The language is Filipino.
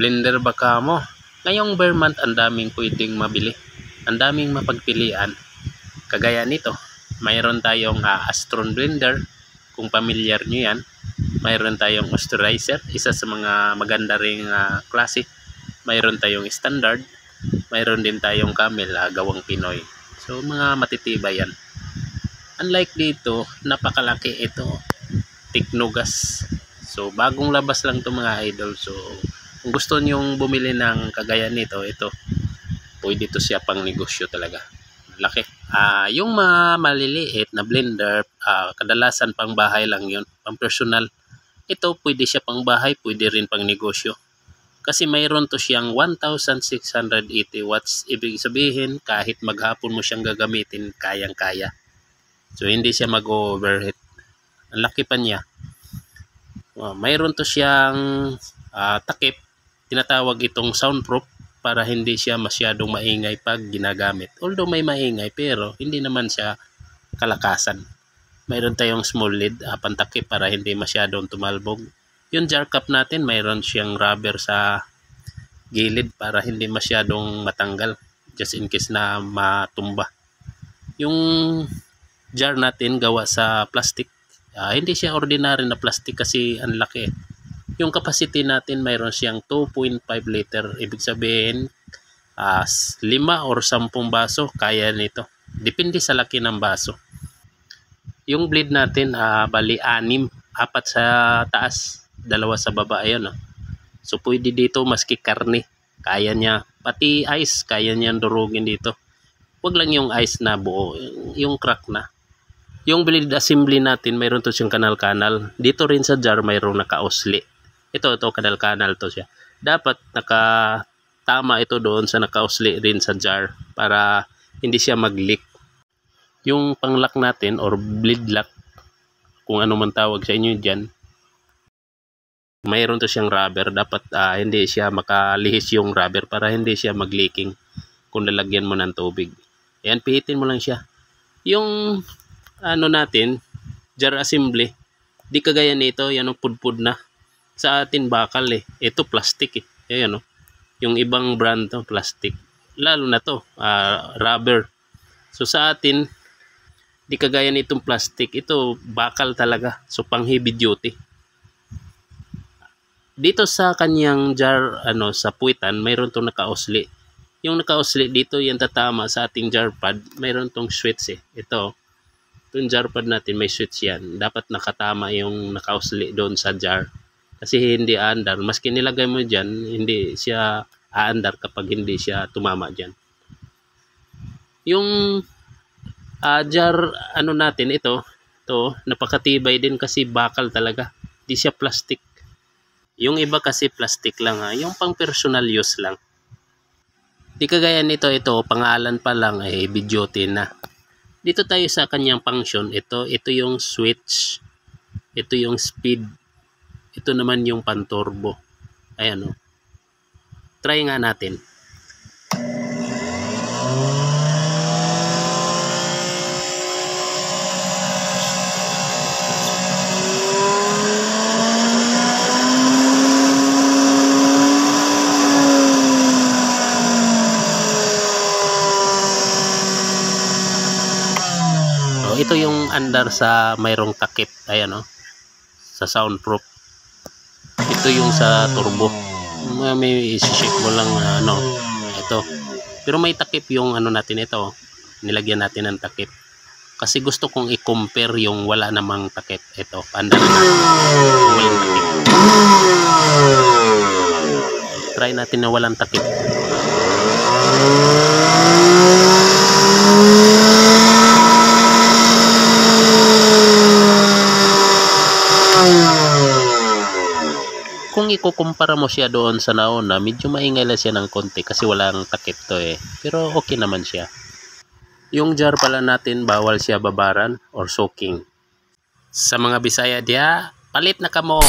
Blender ba ka mo? Ngayong bare month ang daming pwedeng mabili. Ang daming mapagpilian. Kagaya nito, mayroon tayong Astron Blender. Kung pamilyar nyo yan. Mayroon tayong Osterizer, isa sa mga maganda ring klase. Mayroon tayong standard. Mayroon din tayong Camel, gawang Pinoy. So mga matitibay yan. Unlike dito, napakalaki ito. Tiknogas. So bagong labas lang to mga idol. So kung gusto nyong bumili ng kagaya nito, ito pwede to siya pang negosyo talaga. Laki. Yung maliliit na blender, kadalasan pang bahay lang yun, pang personal. Ito pwede siya pang bahay, pwede rin pang negosyo. Kasi mayroon to siyang 1,680 watts. Ibig sabihin, kahit maghapon mo siyang gagamitin, kayang-kaya. So hindi siya mag-overheat. Ang laki pa niya. Mayroon to siyang takip. Tinatawag itong soundproof para hindi siya masyadong maingay pag ginagamit. Although may maingay pero hindi naman siya kalakasan. Mayroon tayong small lid, pantakip para hindi masyadong tumalbog. Yung jar cap natin, mayroon siyang rubber sa gilid para hindi masyadong matanggal. Just in case na matumba. Yung jar natin gawa sa plastic. Hindi siya ordinary na plastic kasi ang laki. Yung capacity natin, mayroon siyang 2.5 liter. Ibig sabihin, 5 or 10 baso, kaya nito. Depende sa laki ng baso. Yung blade natin, bali 6, 4 sa taas, 2 sa baba. Ayun, So pwede dito maski karne. Kaya niya. Pati ice, kaya niyang durugin dito. Huwag lang yung ice na buo, yung crack na. Yung blade assembly natin, mayroon to siyang kanal-kanal. Dito rin sa jar, mayroong naka-osli. Ito, kanal-kanal to siya. Dapat nakatama ito doon sa naka-osli rin sa jar para hindi siya mag-leak. Yung pang-lock natin or bleed lock, kung ano man tawag sa inyo dyan, mayroon to siyang rubber. Dapat hindi siya makalihis yung rubber para hindi siya mag-leaking kung lalagyan mo ng tubig. Ayan, pihitin mo lang siya. Yung natin, jar assembly, di kagaya nito, yan ang pudpud na. Sa atin bakal ito plastic Ayan yung ibang brand to plastic. Lalo na to, rubber. So sa atin, di kagaya nitong plastic, ito bakal talaga. So pang heavy duty. Dito sa kanyang jar, sa puwitan, mayroon tong naka-osli. Yung naka-osli dito, yan tatama sa ating jar pad. Mayroon tong switch Ito, yung jar pad natin, may switch yan. Dapat nakatama yung naka-osli doon sa jar. Kasi hindi aandar. Maski nilagay mo dyan, hindi siya aandar kapag hindi siya tumama dyan. Yung jar, natin, ito, napakatibay din kasi bakal talaga. Hindi siya plastic. Yung iba kasi plastic lang yung pang personal use lang. Di kagaya nito, pangalan pa lang video na. Dito tayo sa kanyang function, ito yung switch, ito yung speed, ito naman yung pan-turbo. Ayan Try nga natin. Ito yung andar sa mayroong takip. Ayan sa soundproof. Ito yung sa turbo. May isi-shake mo lang ito. Pero may takip yung natin ito. Nilagyan natin ng takip. Kasi gusto kong i-compare yung wala namang takip. Ito, andar natin. Walang takip. Try natin na walang takip. Kung ikukumpara mo siya doon sa nauna, medyo maingay lang siya ng konti kasi walang takip to Pero okay naman siya. Yung jar pala natin, bawal siya babaran or soaking. Sa mga Bisaya palit na kamo.